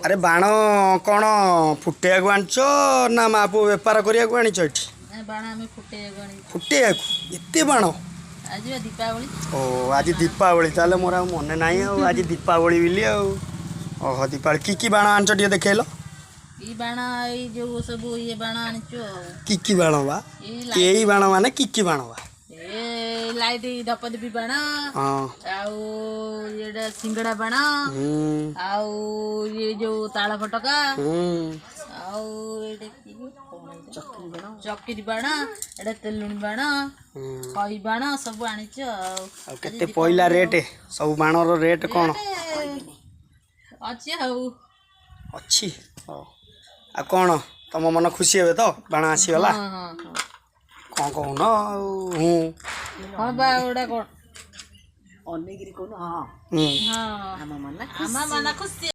अरे बाण कौन फुटेया को आनछ ना मा पु बेपार करिया को आनिछ एठी बाण आमे फुटेया को एते बाण आज दीपावली ओ आज दीपावली ताले मोर मन नाही आज दीपावली बिली ओहो दीपावली की बाण आनछ टिके देखैलो ई बाण ई जो सब ये बाण आनिछो की बाण बा एई बाण माने की बाण बा ए लाइट धपदपी बाण आउ ये सिंगड़ा बाण आउ ये जो ताला फटका आउ ये चक्री बाण एटा तेलुणी बाण खई बाण सब आनिछ केते पहिला रेट सब बाणर रेट कोन अछि हाउ अछि आ कोन तम मन खुशी हेबे तो बाण आसी वाला कौन कहून हाँ बा ओडा कोन अनेगिरी कोन हां हां आमा मना खुशी